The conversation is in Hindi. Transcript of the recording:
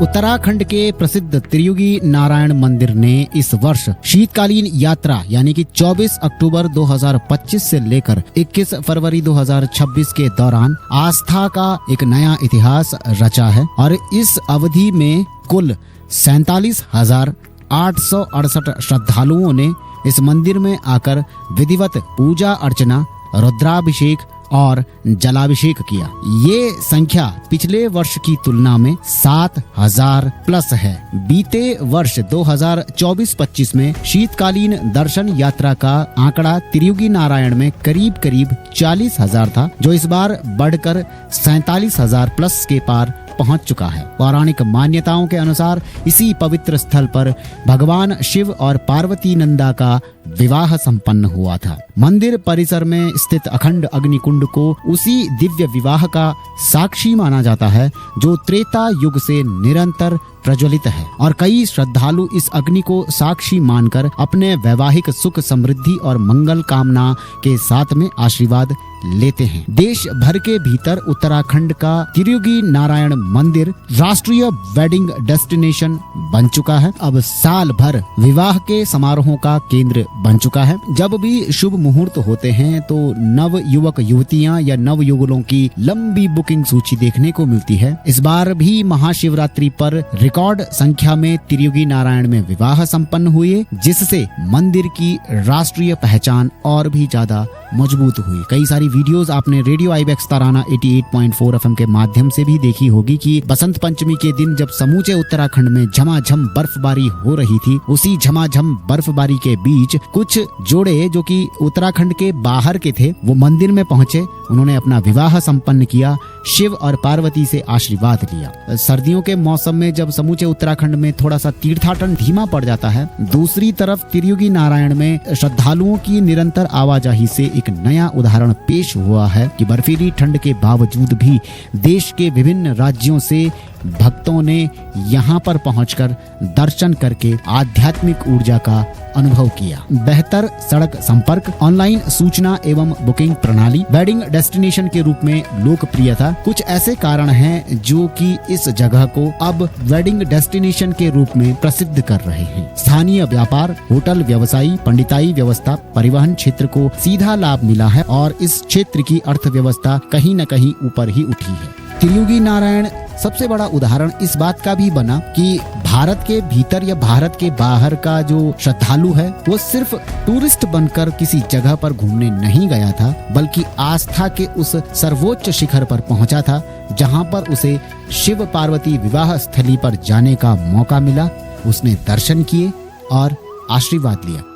उत्तराखंड के प्रसिद्ध त्रियुगी नारायण मंदिर ने इस वर्ष शीतकालीन यात्रा यानी कि 24 अक्टूबर 2025 से लेकर 21 फरवरी 2026 के दौरान आस्था का एक नया इतिहास रचा है और इस अवधि में कुल 47,868 श्रद्धालुओं ने इस मंदिर में आकर विधिवत पूजा अर्चना, रुद्राभिषेक और जलाभिषेक किया। ये संख्या पिछले वर्ष की तुलना में 7,000 प्लस है। बीते वर्ष 2024-25 में शीतकालीन दर्शन यात्रा का आंकड़ा त्रियुगी नारायण में करीब 40,000 था, जो इस बार बढ़कर 47,000 प्लस के पार पहुंच चुका है। पौराणिक मान्यताओं के अनुसार इसी पवित्र स्थल पर भगवान शिव और पार्वती नंदा का विवाह संपन्न हुआ था। मंदिर परिसर में स्थित अखंड अग्निकुंड को उसी दिव्य विवाह का साक्षी माना जाता है जो त्रेता युग से निरंतर प्रज्वलित है और कई श्रद्धालु इस अग्नि को साक्षी मानकर अपने वैवाहिक सुख, समृद्धि और मंगल कामना के साथ में आशीर्वाद लेते हैं। देश भर के भीतर उत्तराखंड का त्रियुगी नारायण मंदिर राष्ट्रीय वेडिंग डेस्टिनेशन बन चुका है। अब साल भर विवाह के समारोहों का केंद्र बन चुका है। जब भी शुभ मुहूर्त होते हैं तो नव युवक युवतियां या नव युगलों की लंबी बुकिंग सूची देखने को मिलती है। इस बार भी महाशिवरात्रि पर रिकॉर्ड संख्या में त्रियुगी नारायण में विवाह संपन्न हुए, जिससे मंदिर की राष्ट्रीय पहचान और भी ज्यादा मजबूत हुई। कई सारी वीडियोस आपने रेडियो आईबेक्स तराना 88.4 एफएम के माध्यम से भी देखी होगी कि बसंत पंचमी के दिन जब समूचे उत्तराखंड में झमाझम बर्फबारी हो रही थी, उसी झमाझम बर्फबारी के बीच कुछ जोड़े जो कि उत्तराखंड के बाहर के थे वो मंदिर में पहुंचे। उन्होंने अपना विवाह संपन्न किया, शिव और पार्वती से आशीर्वाद लिया। सर्दियों के मौसम में जब समूचे उत्तराखंड में थोड़ा सा तीर्थाटन धीमा पड़ जाता है, दूसरी तरफ त्रियुगी नारायण में श्रद्धालुओं की निरंतर आवाजाही से एक नया उदाहरण पेश हुआ है कि बर्फीली ठंड के बावजूद भी देश के विभिन्न राज्यों से भक्तों ने यहाँ पर पहुंचकर दर्शन करके आध्यात्मिक ऊर्जा का अनुभव किया। बेहतर सड़क संपर्क, ऑनलाइन सूचना एवं बुकिंग प्रणाली, वेडिंग डेस्टिनेशन के रूप में लोकप्रियता, कुछ ऐसे कारण हैं जो कि इस जगह को अब वेडिंग डेस्टिनेशन के रूप में प्रसिद्ध कर रहे हैं। स्थानीय व्यापार, होटल व्यवसायी, पंडिताई व्यवस्था, परिवहन क्षेत्र को सीधा लाभ मिला है और इस क्षेत्र की अर्थव्यवस्था कहीं न कहीं ऊपर ही उठी है। त्रियुगी नारायण सबसे बड़ा उदाहरण इस बात का भी बना कि भारत के भीतर या भारत के बाहर का जो श्रद्धालु है वो सिर्फ टूरिस्ट बनकर किसी जगह पर घूमने नहीं गया था, बल्कि आस्था के उस सर्वोच्च शिखर पर पहुंचा था जहां पर उसे शिव पार्वती विवाह स्थली पर जाने का मौका मिला। उसने दर्शन किए और आशीर्वाद लिया।